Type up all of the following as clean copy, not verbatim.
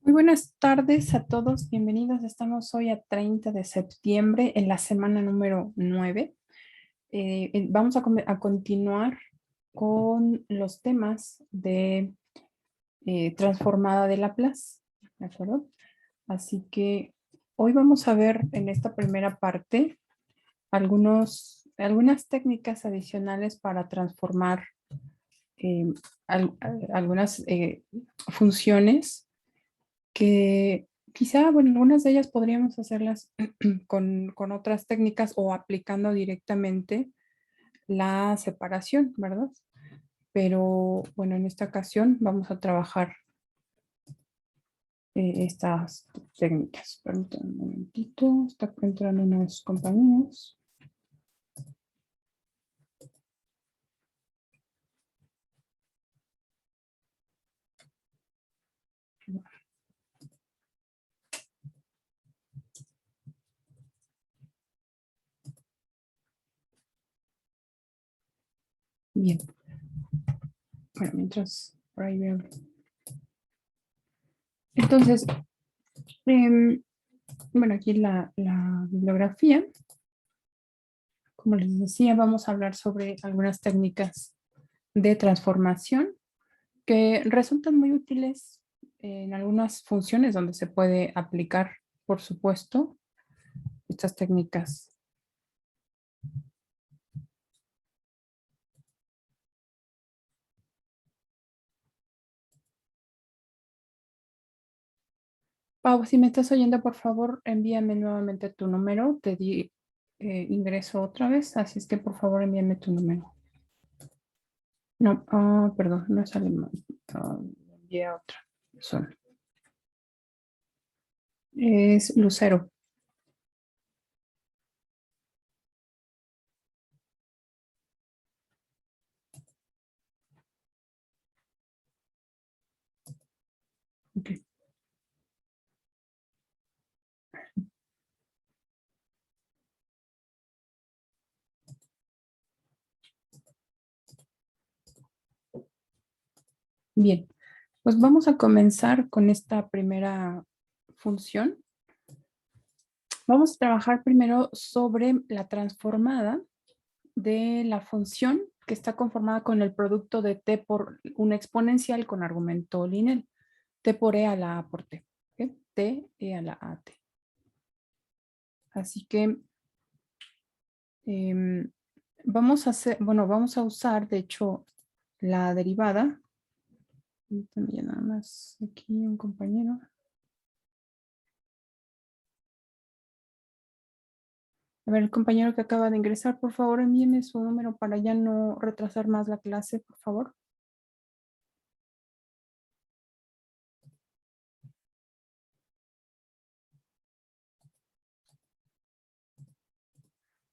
Muy buenas tardes a todos, bienvenidos. Estamos hoy a 30 de septiembre en la semana número 9. Vamos a continuar con los temas de transformada de Laplace, ¿de acuerdo? Así que hoy vamos a ver en esta primera parte algunas técnicas adicionales para transformar eh, algunas funciones que quizá, bueno, algunas de ellas podríamos hacerlas con otras técnicas o aplicando directamente la separación, ¿verdad? Pero bueno, en esta ocasión vamos a trabajar estas técnicas. Permítanme un momentito, está entrando unos compañeros. Bien, bueno, mientras por ahí veo. Entonces, em, bueno, aquí la bibliografía. Como les decía, vamos a hablar sobre algunas técnicas de transformación que resultan muy útiles en algunas funciones donde se puede aplicar, por supuesto, estas técnicas. Pau, si me estás oyendo, por favor, envíame nuevamente tu número. Te di ingreso otra vez, así es que por favor envíame tu número. No, perdón, no sale mal. Envié a otra persona. Es Lucero. Ok. Bien, pues vamos a comenzar con esta primera función. Vamos a trabajar primero sobre la transformada de la función que está conformada con el producto de t por una exponencial con argumento lineal. T por e a la a por t. ¿Ok? T e a la a t. Así que vamos a hacer, bueno, vamos a usar, de hecho, la derivada. También nada más aquí un compañero. A ver, el compañero que acaba de ingresar, por favor, envíeme su número para ya no retrasar más la clase, por favor.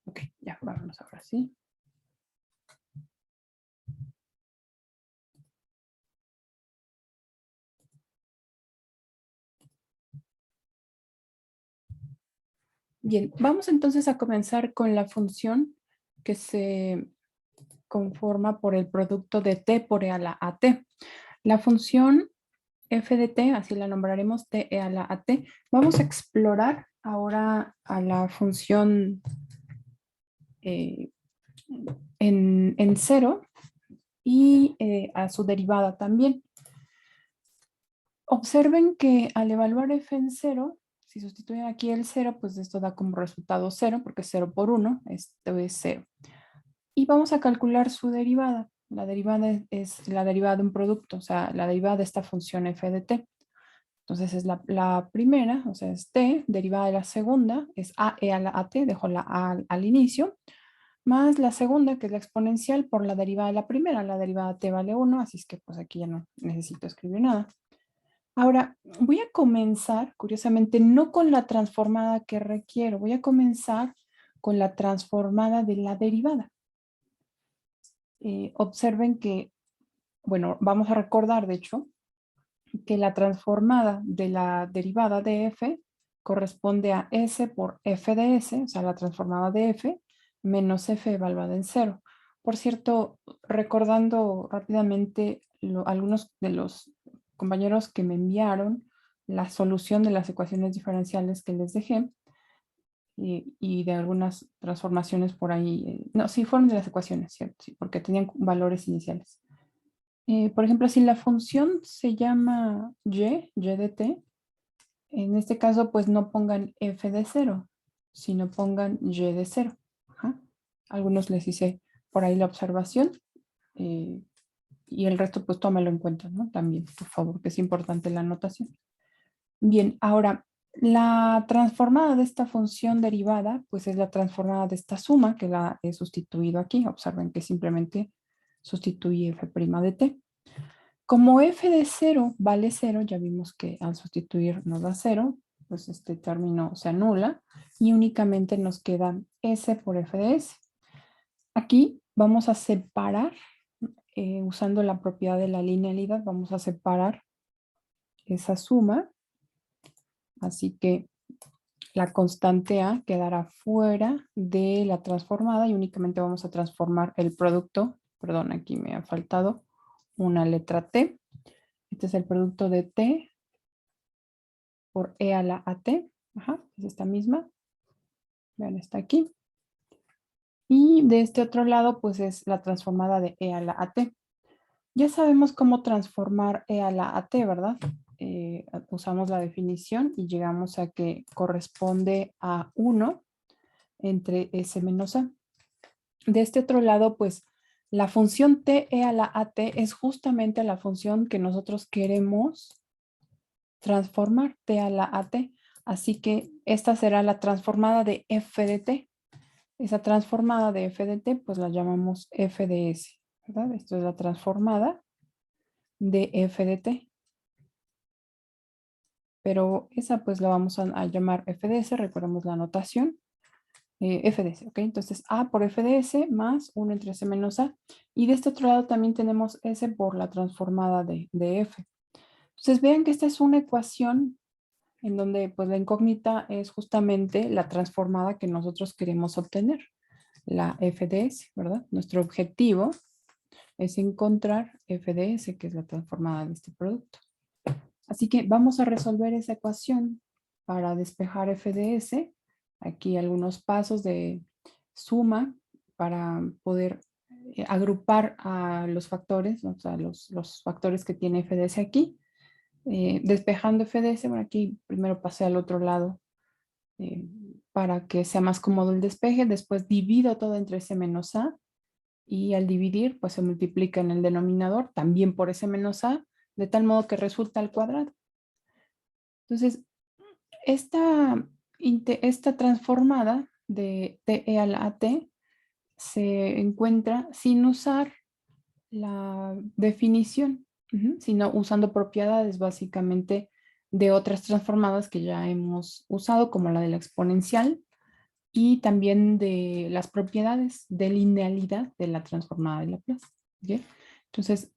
Ok, ya, vámonos ahora sí. Bien, vamos entonces a comenzar con la función que se conforma por el producto de t por e a la at. La función f de t, así la nombraremos t e a la at. Vamos a explorar ahora a la función eh, en cero y a su derivada también. Observen que al evaluar f en cero, si sustituyen aquí el cero, pues esto da como resultado cero, porque 0 por 1, esto es 0. Y vamos a calcular su derivada. La derivada es la derivada de un producto, o sea, la derivada de esta función f de t. Entonces es la primera, o sea, es t, derivada de la segunda, es a e a la at, dejo la a al inicio, más la segunda, que es la exponencial, por la derivada de la primera. La derivada de t vale 1, así es que pues aquí ya no necesito escribir nada. Ahora, voy a comenzar, curiosamente, no con la transformada que requiero, voy a comenzar con la transformada de la derivada. Observen que, bueno, vamos a recordar, de hecho, que la transformada de la derivada de f corresponde a s por f de s, o sea, la transformada de f, menos f evaluada en cero. Por cierto, recordando rápidamente algunos de los compañeros que me enviaron la solución de las ecuaciones diferenciales que les dejé y de algunas transformaciones por ahí. No, sí, fueron de las ecuaciones, ¿cierto? Sí, porque tenían valores iniciales. Por ejemplo, si la función se llama y de t, en este caso, pues no pongan f de 0, sino pongan y de 0. Ajá. Algunos les hice por ahí la observación y el resto, pues tómalo en cuenta, ¿no? También, por favor, que es importante la anotación. Bien, ahora, la transformada de esta función derivada, pues es la transformada de esta suma que la he sustituido aquí. Observen que simplemente sustituye f' de t. Como f de 0 vale 0, ya vimos que al sustituir nos da 0, pues este término se anula y únicamente nos queda s por f de s. Aquí vamos a separar, usando la propiedad de la linealidad, vamos a separar esa suma. Así que la constante A quedará fuera de la transformada y únicamente vamos a transformar el producto. Perdón, aquí me ha faltado una letra T. Este es el producto de T por E a la AT. Ajá, es esta misma. Vean, está aquí. Y de este otro lado, pues es la transformada de E a la AT. Ya sabemos cómo transformar E a la AT, ¿verdad? Usamos la definición y llegamos a que corresponde a 1 entre S menos A. De este otro lado, pues la función t e a la at es justamente la función que nosotros queremos transformar, t a la at. Así que esta será la transformada de f de t. Esa transformada de f de t, pues la llamamos f de s, ¿verdad? Esto es la transformada de f de t. Pero esa pues la vamos a llamar f de s, recordemos la notación. F de S, ¿ok? Entonces A por F de S más 1 entre S menos A. Y de este otro lado también tenemos S por la transformada de F. Entonces vean que esta es una ecuación en donde pues la incógnita es justamente la transformada que nosotros queremos obtener, la F de S, ¿verdad? Nuestro objetivo es encontrar F de S, que es la transformada de este producto. Así que vamos a resolver esa ecuación para despejar F de S. Aquí algunos pasos de suma para poder agrupar a los factores, o sea, los factores que tiene f de s aquí. Despejando f de s, bueno, aquí primero pasé al otro lado para que sea más cómodo el despeje. Después divido todo entre s menos a y al dividir, pues se multiplica en el denominador también por s menos a, de tal modo que resulta al cuadrado. Entonces, esta transformada de TE a la AT se encuentra sin usar la definición, sino usando propiedades básicamente de otras transformadas que ya hemos usado, como la de la exponencial y también de las propiedades de linealidad de la transformada de Laplace. ¿Okay? Entonces,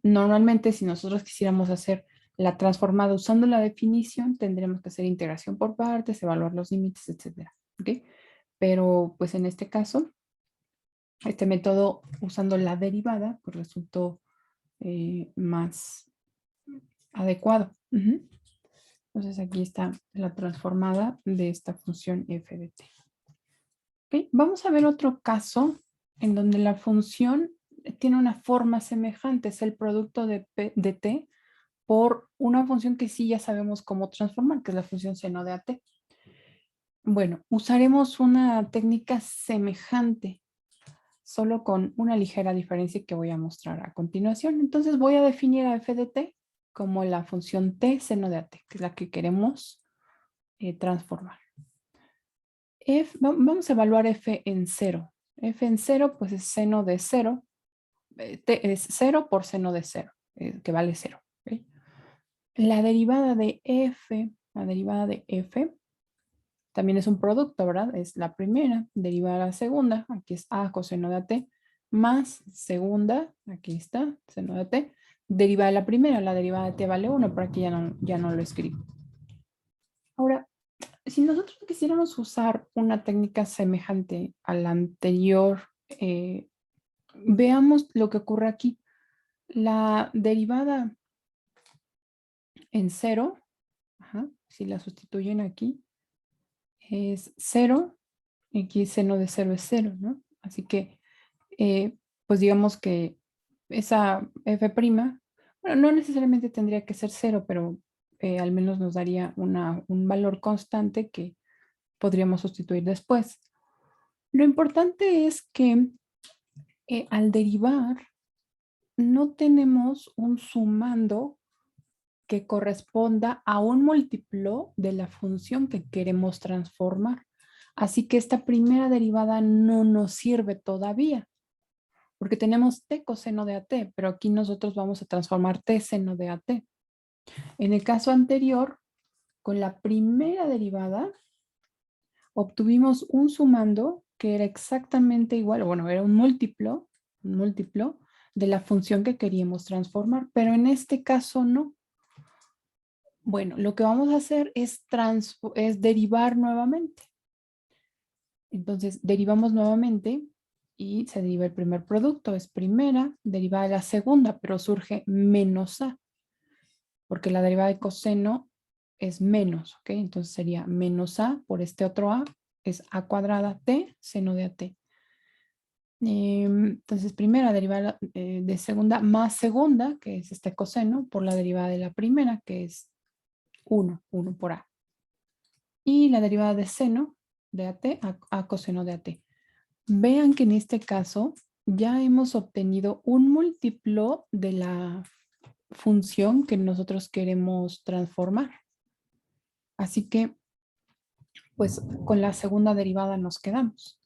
normalmente si nosotros quisiéramos hacer la transformada usando la definición, tendremos que hacer integración por partes, evaluar los límites, etc. ¿Okay? Pero pues en este caso, este método usando la derivada, pues resultó más adecuado. Entonces aquí está la transformada de esta función f de t. ¿Okay? Vamos a ver otro caso en donde la función tiene una forma semejante, es el producto de t por una función que sí ya sabemos cómo transformar, que es la función seno de at. Bueno, usaremos una técnica semejante, solo con una ligera diferencia que voy a mostrar a continuación. Entonces voy a definir a f de t como la función t seno de at, que es la que queremos transformar. Vamos a evaluar f en 0. F en 0 pues es seno de 0. T es 0 por seno de 0, que vale 0. ¿Okay? La derivada de f también es un producto, ¿verdad? Es la primera, derivada de la segunda, aquí es a coseno de at, más segunda, aquí está, seno de at, derivada de la primera, la derivada de t vale 1, pero aquí ya no lo escribo. Ahora, si nosotros quisiéramos usar una técnica semejante a la anterior, veamos lo que ocurre aquí. La derivada en 0 ajá, si la sustituyen aquí, es 0, y aquí seno de 0 es 0, ¿no? Así que, pues digamos que esa f', bueno, no necesariamente tendría que ser 0, pero al menos nos daría un valor constante que podríamos sustituir después. Lo importante es que al derivar no tenemos un sumando que corresponda a un múltiplo de la función que queremos transformar. Así que esta primera derivada no nos sirve todavía, porque tenemos t coseno de at, pero aquí nosotros vamos a transformar t seno de at. En el caso anterior, con la primera derivada, obtuvimos un sumando que era exactamente igual, bueno, era un múltiplo de la función que queríamos transformar, pero en este caso no. Bueno, lo que vamos a hacer es derivar nuevamente. Entonces, derivamos nuevamente y se deriva el primer producto. Es primera, derivada de la segunda, pero surge menos a, porque la derivada de coseno es menos, ¿ok? Entonces sería menos a por este otro a, es a cuadrada t, seno de at. Entonces, primera derivada de segunda más segunda, que es este coseno, por la derivada de la primera, que es 1 por a. Y la derivada de seno de at a coseno de at. Vean que en este caso ya hemos obtenido un múltiplo de la función que nosotros queremos transformar. Así que, pues, con la segunda derivada nos quedamos.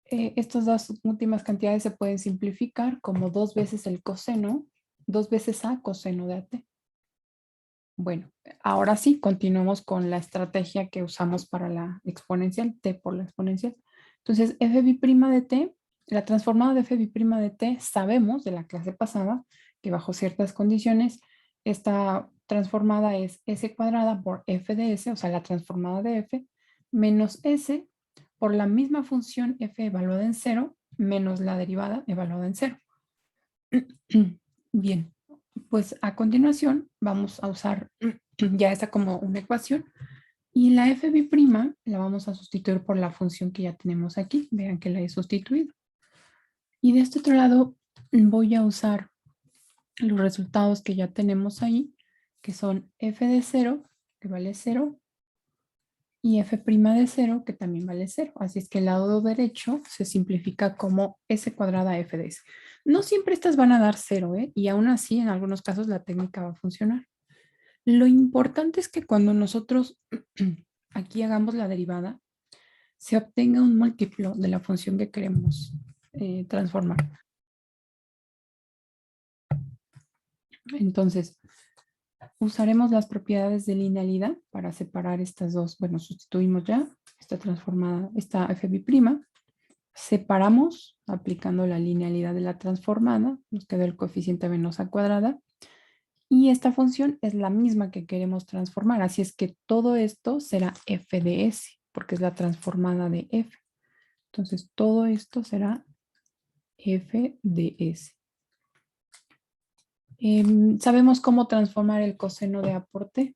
Estas dos últimas cantidades se pueden simplificar como 2 veces el coseno, 2 veces a coseno de at. Bueno, ahora sí, continuamos con la estrategia que usamos para la exponencial, t por la exponencial. Entonces, f' de t, la transformada de f' de t, sabemos de la clase pasada que bajo ciertas condiciones, esta transformada es s cuadrada por f de s, o sea, la transformada de f, menos s por la misma función f evaluada en 0, menos la derivada evaluada en 0. Bien, pues a continuación vamos a usar ya esta como una ecuación y la f' la vamos a sustituir por la función que ya tenemos aquí. Vean que la he sustituido. Y de este otro lado voy a usar los resultados que ya tenemos ahí, que son f de 0, que vale 0, y f' de 0, que también vale 0. Así es que el lado derecho se simplifica como s cuadrada f de s. No siempre estas van a dar 0, ¿eh? Y aún así, en algunos casos, la técnica va a funcionar. Lo importante es que cuando nosotros aquí hagamos la derivada, se obtenga un múltiplo de la función que queremos transformar. Entonces, usaremos las propiedades de linealidad para separar estas dos. Bueno, sustituimos ya esta transformada, esta f'. Separamos aplicando la linealidad de la transformada. Nos queda el coeficiente menos a cuadrada. Y esta función es la misma que queremos transformar. Así es que todo esto será f de s, porque es la transformada de f. Entonces, todo esto será f de s. ¿Sabemos cómo transformar el coseno de a por t?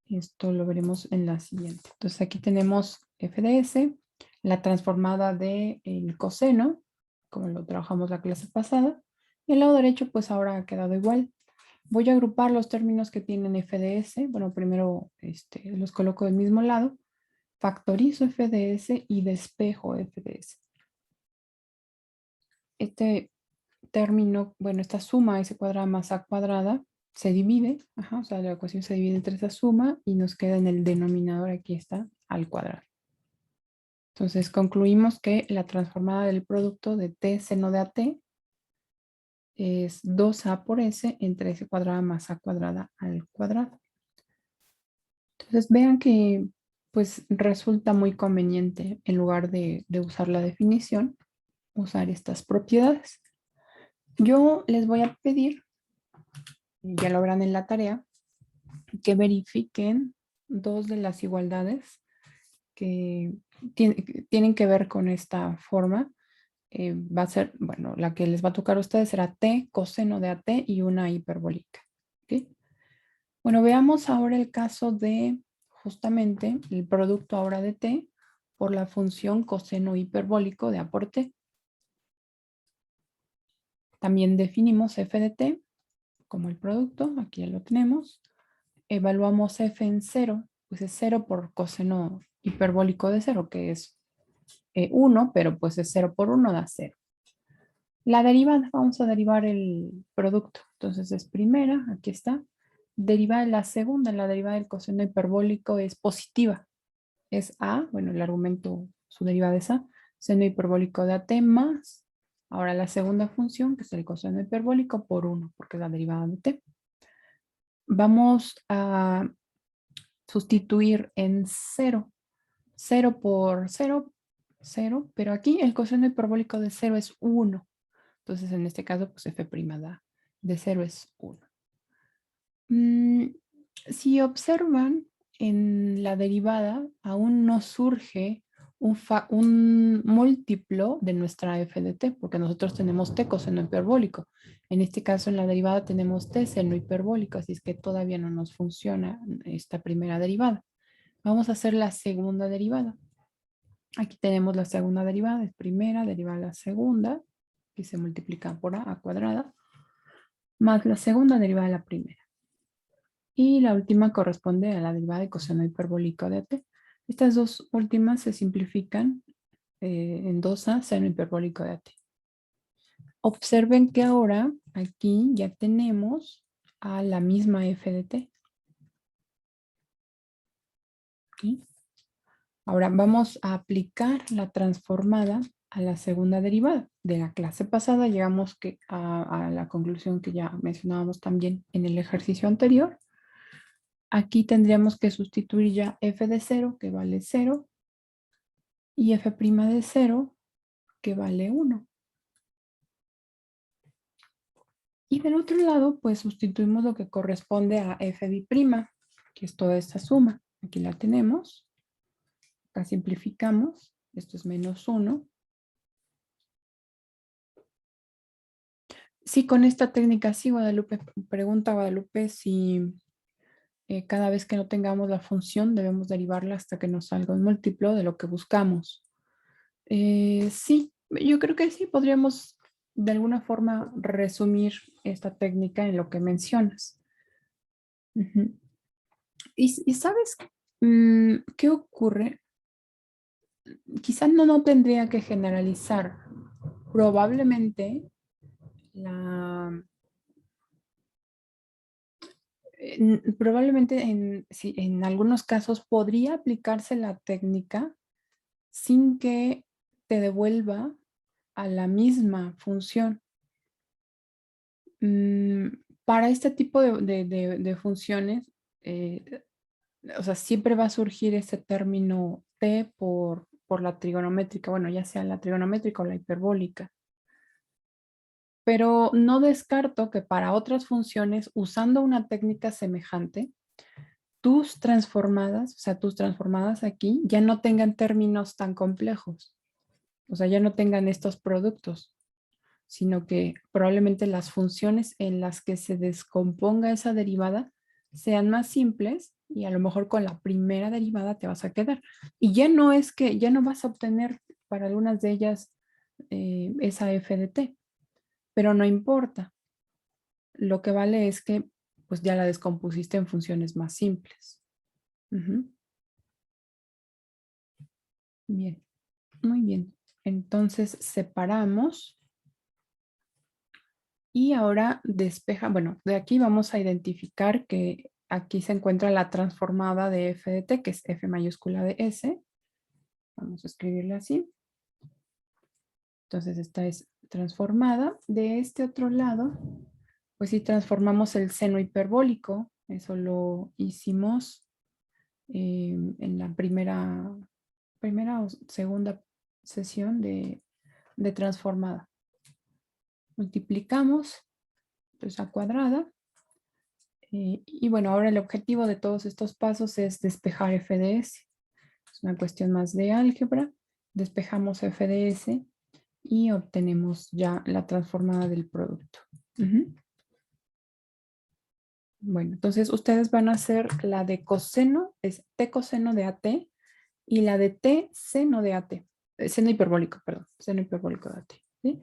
Esto lo veremos en la siguiente. Entonces, aquí tenemos f de s, la transformada del coseno, como lo trabajamos la clase pasada. Y el lado derecho, pues ahora ha quedado igual. Voy a agrupar los términos que tienen f de s. Bueno, primero los coloco del mismo lado. Factorizo f de s y despejo f de s. Este término, bueno, esta suma s cuadrada más a cuadrada se divide, o sea, la ecuación se divide entre esa suma y nos queda en el denominador, aquí está, al cuadrado. Entonces concluimos que la transformada del producto de t seno de at es 2a por s entre s cuadrada más a cuadrada al cuadrado. Entonces vean que pues resulta muy conveniente en lugar de usar la definición, usar estas propiedades. Yo les voy a pedir, ya lo verán en la tarea, que verifiquen dos de las igualdades que tienen que ver con esta forma. Va a ser, bueno, la que les va a tocar a ustedes será t coseno de at y una hiperbólica. ¿Okay? Bueno, veamos ahora el caso de justamente el producto ahora de t por la función coseno hiperbólico de A por t. También definimos f de t como el producto, aquí ya lo tenemos. Evaluamos f en 0, pues es 0 por coseno hiperbólico de 0, que es 1, pero pues es 0 por 1 da 0. La derivada, vamos a derivar el producto. Entonces es primera, aquí está. Derivada de la segunda, la derivada del coseno hiperbólico es positiva. Es A, bueno, el argumento, su derivada es A, seno hiperbólico de AT más, ahora la segunda función, que es el coseno hiperbólico por 1, porque es la derivada de T. Vamos a sustituir en 0. 0 por 0, 0, pero aquí el coseno hiperbólico de 0 es 1. Entonces, en este caso, pues f' de 0 es 1. Si observan en la derivada, aún no surge un múltiplo de nuestra f de t, porque nosotros tenemos t coseno hiperbólico. En este caso, en la derivada tenemos t seno hiperbólico, así es que todavía no nos funciona esta primera derivada. Vamos a hacer la segunda derivada. Aquí tenemos la segunda derivada, es primera, derivada de la segunda, que se multiplica por a cuadrada, más la segunda derivada de la primera. Y la última corresponde a la derivada de coseno hiperbólico de t. Estas dos últimas se simplifican en 2a seno hiperbólico de t. Observen que ahora aquí ya tenemos a la misma f de t. ¿Sí? Ahora vamos a aplicar la transformada a la segunda derivada. De la clase pasada llegamos a la conclusión que ya mencionábamos también en el ejercicio anterior. Aquí tendríamos que sustituir ya f de 0, que vale 0, y f' de 0, que vale 1. Y del otro lado, pues sustituimos lo que corresponde a f', que es toda esta suma. Aquí la tenemos. Acá simplificamos. Esto es menos 1. Sí, con esta técnica, sí, Guadalupe, pregunta Guadalupe si cada vez que no tengamos la función debemos derivarla hasta que nos salga un múltiplo de lo que buscamos. Sí, yo creo que sí, podríamos de alguna forma resumir esta técnica en lo que mencionas. Ujú. Y sabes qué ocurre? Quizás no tendría que generalizar. Probablemente la, probablemente en algunos casos podría aplicarse la técnica sin que te devuelva a la misma función. Para este tipo de funciones, o sea, siempre va a surgir ese término t por la trigonométrica, bueno, ya sea la trigonométrica o la hiperbólica. Pero no descarto que para otras funciones, usando una técnica semejante, tus transformadas, o sea, tus transformadas aquí, ya no tengan términos tan complejos. O sea, ya no tengan estos productos, sino que probablemente las funciones en las que se descomponga esa derivada sean más simples y a lo mejor con la primera derivada te vas a quedar. Y ya no es que, ya no vas a obtener para algunas de ellas esa f de t, pero no importa. Lo que vale es que pues ya la descompusiste en funciones más simples. Ujú. Bien, muy bien. Entonces separamos y ahora despeja, bueno, de aquí vamos a identificar que aquí se encuentra la transformada de f de t, que es f mayúscula de s. Vamos a escribirle así. Entonces esta es transformada. De este otro lado, pues si transformamos el seno hiperbólico, eso lo hicimos en la primera o segunda sesión de transformada. Multiplicamos, entonces a cuadrada. Y bueno, ahora el objetivo de todos estos pasos es despejar f de s. Es una cuestión más de álgebra. Despejamos f de s y obtenemos ya la transformada del producto. Bueno, entonces ustedes van a hacer la de coseno, es t coseno de AT, y la de t seno de AT. Seno hiperbólico, perdón. Seno hiperbólico de AT. ¿Sí?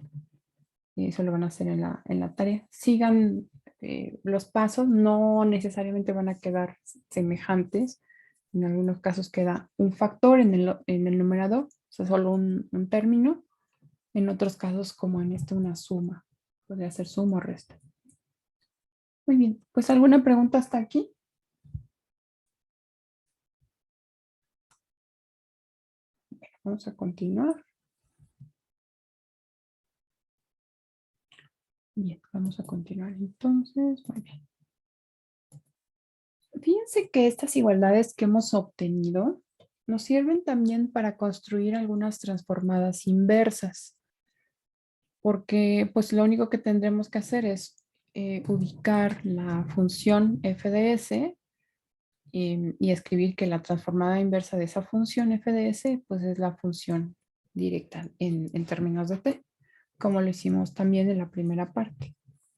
Y eso lo van a hacer en la tarea. Sigan los pasos, no necesariamente van a quedar semejantes. En algunos casos queda un factor en el numerador, o sea, solo un término. En otros casos, como en este, una suma. Podría ser suma o resta. Muy bien, pues ¿alguna pregunta hasta aquí? Vamos a continuar. Bien, vamos a continuar entonces. Muy bien. Fíjense que estas igualdades que hemos obtenido nos sirven también para construir algunas transformadas inversas, porque pues lo único que tendremos que hacer es ubicar la función f de s y escribir que la transformada inversa de esa función f de s pues es la función directa en términos de t, como lo hicimos también en la primera parte.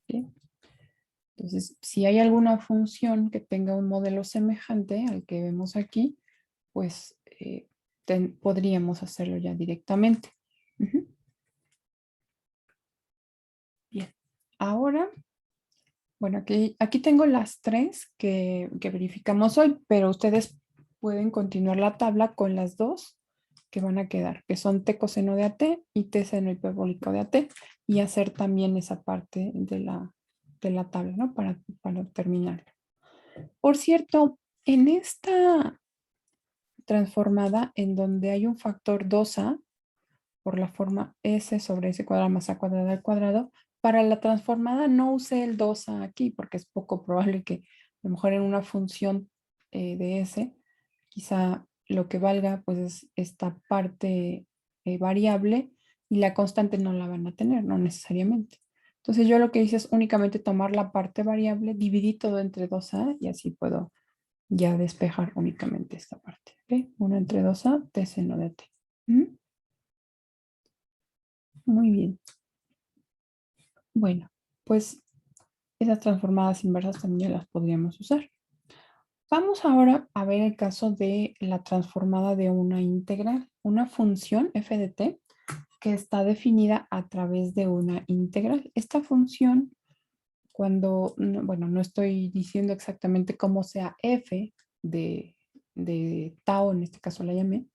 ¿Sí? Entonces, si hay alguna función que tenga un modelo semejante al que vemos aquí, pues podríamos hacerlo ya directamente. Ujú. Bien. Ahora, bueno, aquí tengo las tres que verificamos hoy, pero ustedes pueden continuar la tabla con las dos que van a quedar, que son t coseno de AT y t seno hiperbólico de AT, y hacer también esa parte de la tabla, ¿no? Para terminar. Por cierto, en esta transformada en donde hay un factor 2a por la forma s sobre s cuadrado más a cuadrado al cuadrado, para la transformada no usé el 2a aquí porque es poco probable que a lo mejor en una función de s, quizá lo que valga pues es esta parte variable y la constante no la van a tener, no necesariamente. Entonces yo lo que hice es únicamente tomar la parte variable, dividir todo entre 2a y así puedo ya despejar únicamente esta parte. ¿Ok? 1 entre 2a, t seno de t. ¿Mm? Muy bien. Bueno, pues esas transformadas inversas también ya las podríamos usar. Vamos ahora a ver el caso de la transformada de una integral, una función f de t que está definida a través de una integral. Esta función, cuando, bueno, no estoy diciendo exactamente cómo sea f de tau, en este caso la llamé,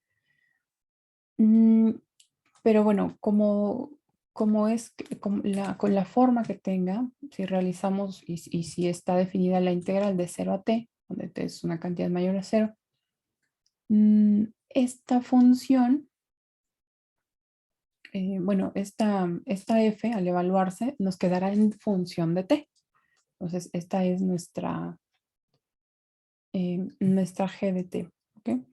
pero bueno, como es con la forma que tenga, si realizamos y si está definida la integral de 0 a t, donde t es una cantidad mayor a 0, esta función, bueno, esta f al evaluarse nos quedará en función de t. Entonces, esta es nuestra g de t. ¿Okay?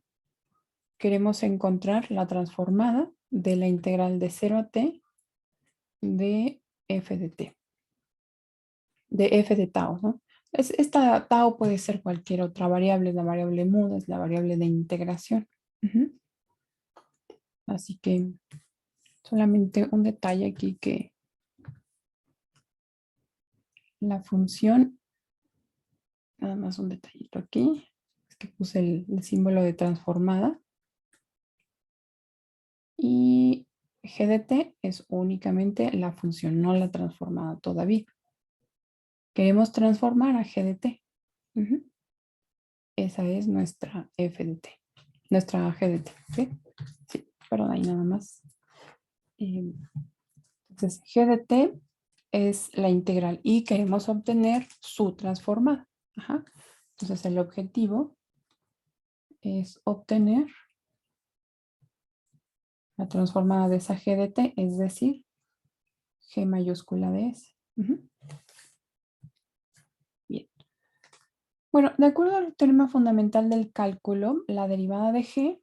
Queremos encontrar la transformada de la integral de 0 a t de f de t. De f de tau, ¿no? Esta tau puede ser cualquier otra variable, es la variable muda, es la variable de integración. Ujú. Así que solamente un detalle aquí que la función, nada más un detallito aquí, es que puse el símbolo de transformada y g de t es únicamente la función, no la transformada todavía. Queremos transformar a g de t. Ujú. Esa es nuestra f de t, nuestra g de t. ¿Sí? Sí, perdón, ahí nada más. Entonces, g de t es la integral y queremos obtener su transformada. Ajá. Entonces, el objetivo es obtener la transformada de esa g de t, es decir, g mayúscula de s. Ujú. Bien. Bueno, de acuerdo al teorema fundamental del cálculo, la derivada de g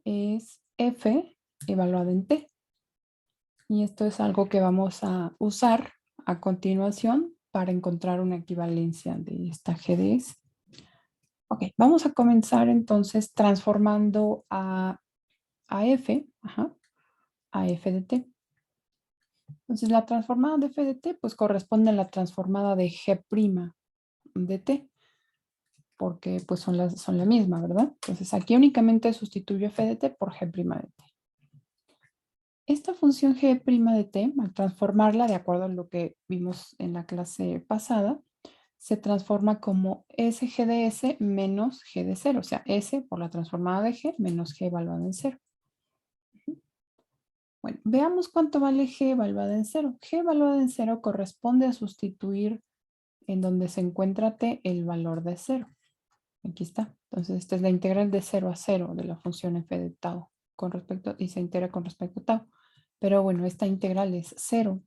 es f evaluada en t. Y esto es algo que vamos a usar a continuación para encontrar una equivalencia de esta GDS. Ok, vamos a comenzar entonces transformando a F, a F de T. Entonces la transformada de F de T pues corresponde a la transformada de G', de t, porque pues son la misma, ¿verdad? Entonces aquí únicamente sustituyo f de t por g' de t. Esta función g' de t, al transformarla de acuerdo a lo que vimos en la clase pasada, se transforma como sg de s menos g de 0, o sea, s por la transformada de g menos g evaluada en 0. Bueno, veamos cuánto vale g evaluada en 0. G evaluada en 0 corresponde a sustituir en donde se encuentra t el valor de 0. Aquí está. Entonces, esta es la integral de 0 a 0 de la función f de tau y se integra con respecto a tau. Pero bueno, esta integral es 0,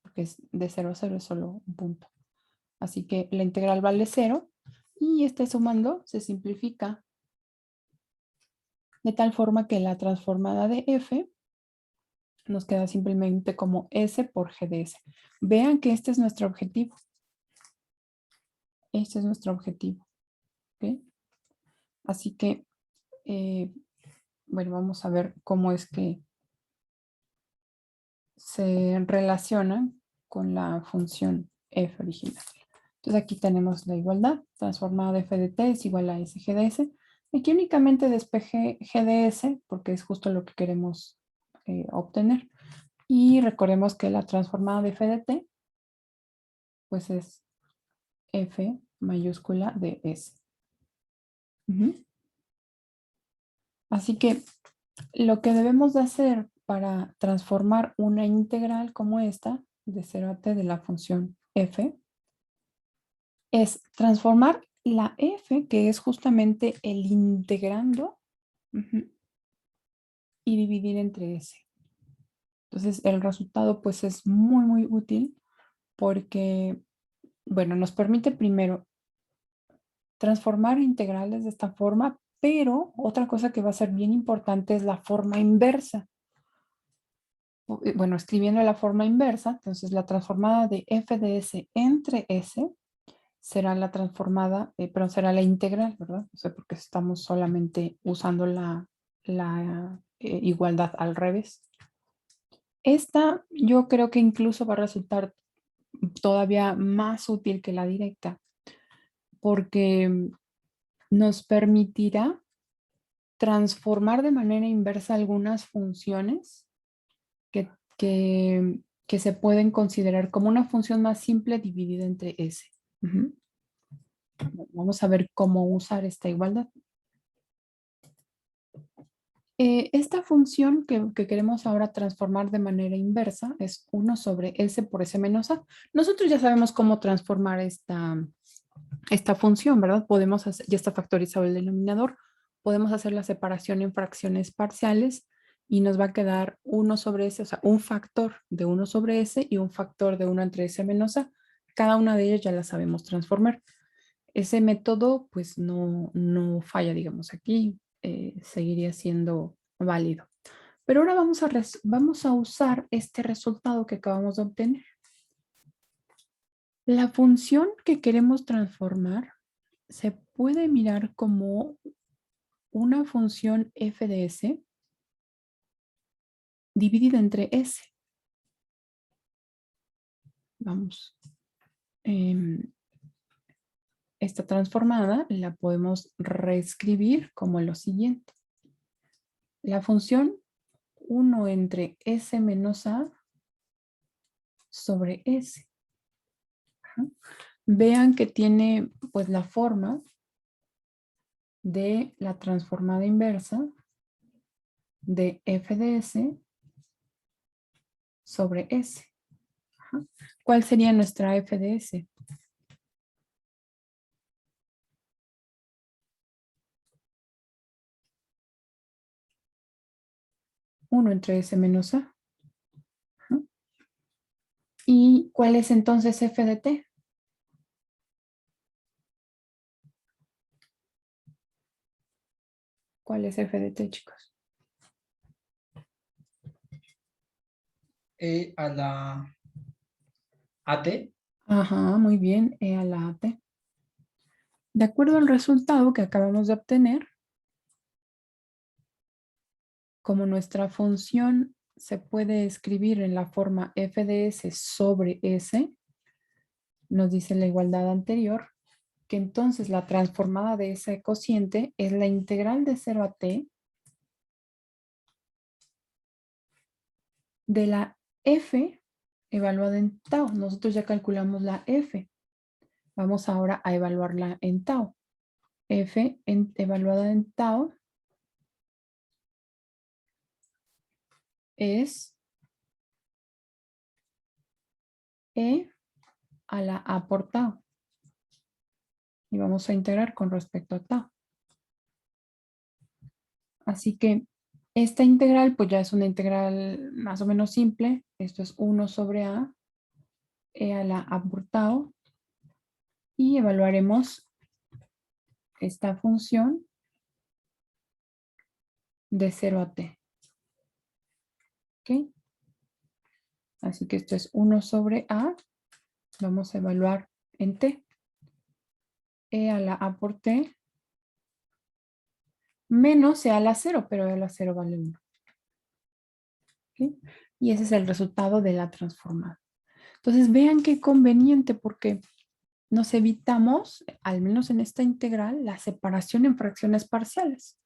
porque es de 0 a 0 es solo un punto. Así que la integral vale 0 y este sumando se simplifica de tal forma que la transformada de f nos queda simplemente como s por g de s. Vean que este es nuestro objetivo. Este es nuestro objetivo. ¿Okay? Así que, bueno, vamos a ver cómo es que se relacionan con la función f original. Entonces aquí tenemos la igualdad. Transformada de f de t es igual a s g de s. Aquí únicamente despejé g de s porque es justo lo que queremos obtener. Y recordemos que la transformada de f de t pues es f mayúscula de s. Así que lo que debemos de hacer para transformar una integral como esta, de 0 a t de la función f, es transformar la f, que es justamente el integrando, y dividir entre s. Entonces el resultado pues es muy, muy útil porque, bueno, nos permite primero transformar integrales de esta forma, pero otra cosa que va a ser bien importante es la forma inversa. Bueno, escribiendo la forma inversa, entonces la transformada de f de s entre s será la transformada, pero será la integral, ¿verdad? O sea, porque estamos solamente usando la igualdad al revés. Esta yo creo que incluso va a resultar todavía más útil que la directa, porque nos permitirá transformar de manera inversa algunas funciones que, que se pueden considerar como una función más simple dividida entre S. Vamos a ver cómo usar esta igualdad. Esta función que queremos ahora transformar de manera inversa es 1 sobre S por S menos A. Nosotros ya sabemos cómo transformar esta función, ¿verdad? Podemos hacer, ya está factorizado el denominador, podemos hacer la separación en fracciones parciales y nos va a quedar 1 sobre S, o sea, un factor de 1 sobre S y un factor de 1 entre S menos A. Cada una de ellas ya la sabemos transformar. Ese método pues no falla, digamos, aquí seguiría siendo válido. Pero ahora vamos a usar este resultado que acabamos de obtener. La función que queremos transformar se puede mirar como una función f de s dividida entre s. Vamos. Esta transformada la podemos reescribir como lo siguiente. La función 1 entre s menos a sobre s. Vean que tiene pues la forma de la transformada inversa de f de s sobre s. ¿Cuál sería nuestra f de s? Uno entre s menos a. ¿Y cuál es entonces f de t? ¿Cuál es f de t, chicos? E a la AT. Ajá, muy bien, e a la t. De acuerdo al resultado que acabamos de obtener, como nuestra función se puede escribir en la forma f de s sobre s, nos dice la igualdad anterior, que entonces la transformada de ese cociente es la integral de 0 a t de la f evaluada en tau. Nosotros ya calculamos la f. Vamos ahora a evaluarla en tau. Evaluada en tau es e a la a por tau. Y vamos a integrar con respecto a tau. Así que esta integral pues ya es una integral más o menos simple. Esto es 1 sobre a, e a la a por tau. Y evaluaremos esta función de 0 a t. ¿Ok? Así que esto es 1 sobre a. Vamos a evaluar en t. E a la a por t menos e a la 0, pero e a la 0 vale 1. ¿Ok? Y ese es el resultado de la transformada. Entonces vean qué conveniente porque nos evitamos, al menos en esta integral, la separación en fracciones parciales.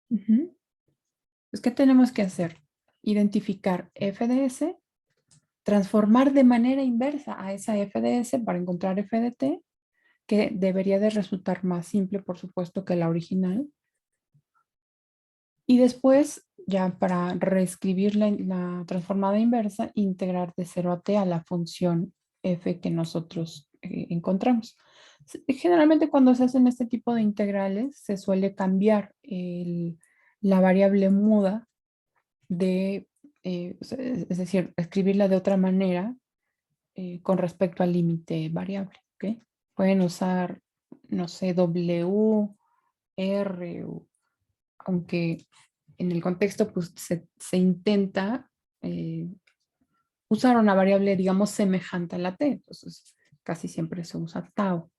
Pues, ¿qué tenemos que hacer? Identificar f de s, transformar de manera inversa a esa f de s para encontrar f de t, que debería de resultar más simple, por supuesto, que la original. Y después, ya para reescribir la transformada inversa, integrar de 0 a t a la función f que nosotros encontramos. Generalmente cuando se hacen este tipo de integrales, se suele cambiar la variable muda es decir, escribirla de otra manera con respecto al límite variable. ¿Ok? Pueden usar, no sé, W, R, aunque en el contexto pues, se intenta usar una variable, digamos, semejante a la t. Entonces, casi siempre se usa tau.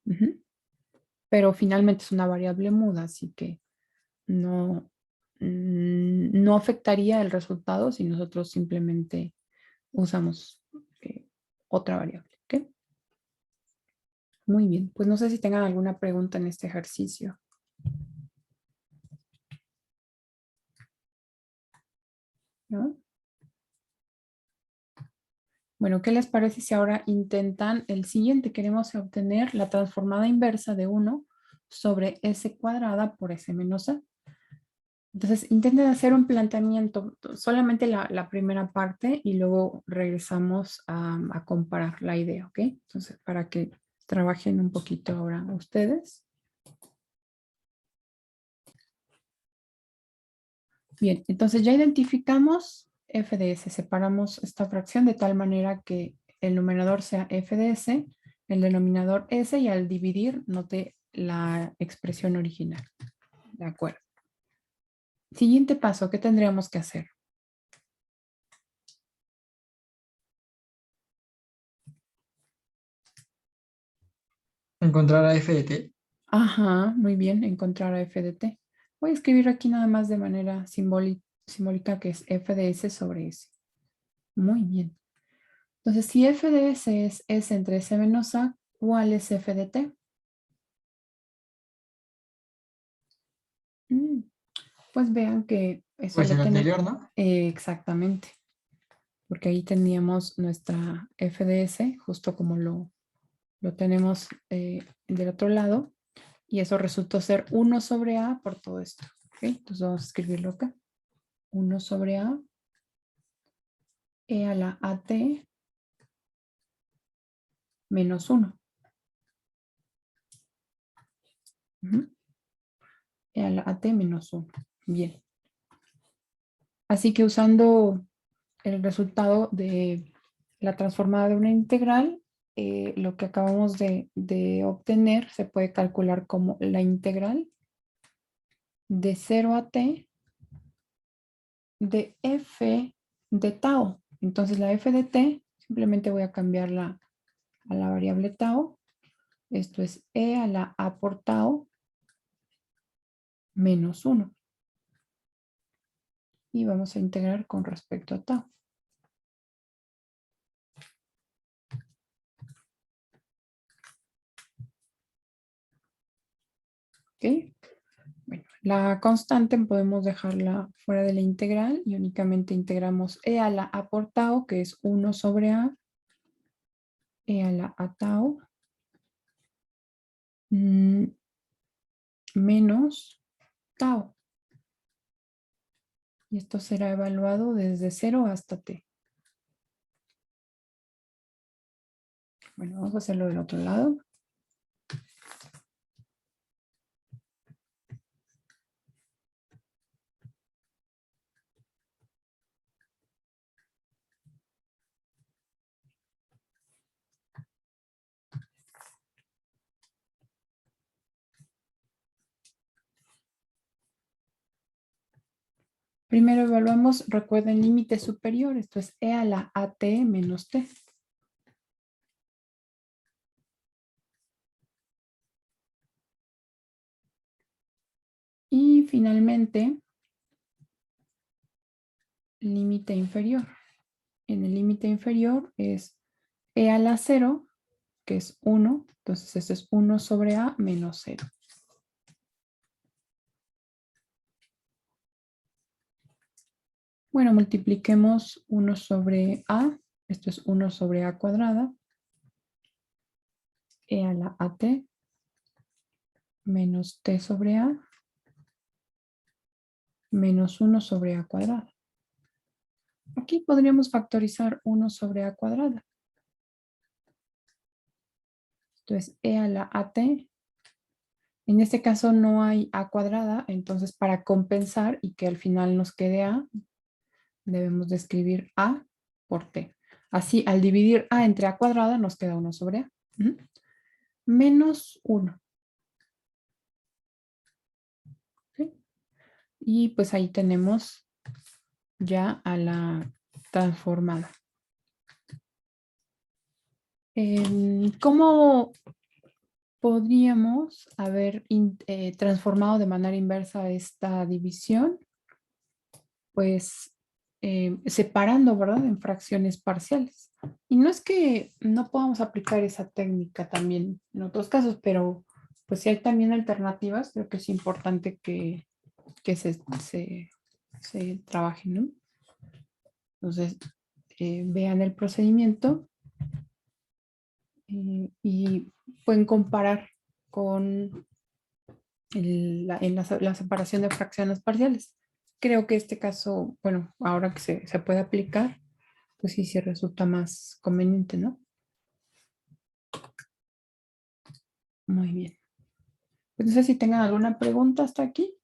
Pero finalmente es una variable muda, así que no afectaría el resultado si nosotros simplemente usamos otra variable. ¿Ok? Muy bien, pues no sé si tengan alguna pregunta en este ejercicio. ¿No? Bueno, ¿qué les parece si ahora intentan el siguiente? Queremos obtener la transformada inversa de 1 sobre s cuadrada por s menos a. Entonces, intenten hacer un planteamiento, solamente la primera parte y luego regresamos a comparar la idea, ¿ok? Entonces, para que trabajen un poquito ahora ustedes. Bien, entonces ya identificamos f de s. Separamos esta fracción de tal manera que el numerador sea f de s, el denominador s y al dividir note la expresión original. De acuerdo. Siguiente paso, ¿qué tendríamos que hacer? Encontrar a f de t. Ajá, muy bien, encontrar a f de t. Voy a escribir aquí nada más de manera simbólica que es f de s sobre s. Muy bien. Entonces, si f de s es s entre s menos a, ¿cuál es f de t? Pues vean que eso Pues lo el tenemos anterior, ¿no? exactamente, porque ahí teníamos nuestra f de s, justo como lo tenemos del otro lado, y eso resultó ser 1 sobre a por todo esto. ¿Ok? Entonces vamos a escribirlo acá. 1 sobre a, e a la at menos 1. E a la at menos 1. Bien. Así que usando el resultado de la transformada de una integral, lo que acabamos de obtener se puede calcular como la integral de 0 a t de f de tau. Entonces la f de t, simplemente voy a cambiarla a la variable tau. Esto es e a la a por tau menos 1. Y vamos a integrar con respecto a tau. ¿Ok? Bueno, la constante podemos dejarla fuera de la integral y únicamente integramos e a la a por tau, que es 1 sobre a, e a la a tau, menos tau. Y esto será evaluado desde 0 hasta t. Bueno, vamos a hacerlo del otro lado. Primero evaluamos, recuerden, límite superior, esto es e a la at menos t. Y finalmente, límite inferior. En el límite inferior es e a la 0, que es 1, entonces esto es 1 sobre a menos 0. Bueno, multipliquemos 1 sobre a, esto es 1 sobre a cuadrada, e a la at menos t sobre a, menos 1 sobre a cuadrada. Aquí podríamos factorizar 1 sobre a cuadrada. Entonces, e a la at, en este caso no hay a cuadrada, entonces para compensar y que al final nos quede a, debemos de escribir a por t. Así, al dividir a entre a cuadrada, nos queda 1 sobre a. Menos 1. ¿Sí? Y pues ahí tenemos ya a la transformada. ¿Cómo podríamos haber transformado de manera inversa esta división? Pues separando, ¿verdad? En fracciones parciales. Y no es que no podamos aplicar esa técnica también en otros casos, pero pues si hay también alternativas, creo que es importante que se trabajen, ¿no? Entonces, vean el procedimiento y pueden comparar con la separación de fracciones parciales. Creo que este caso, bueno, ahora que se puede aplicar, pues sí, sí resulta más conveniente, ¿no? Muy bien. Pues no sé si tengan alguna pregunta hasta aquí.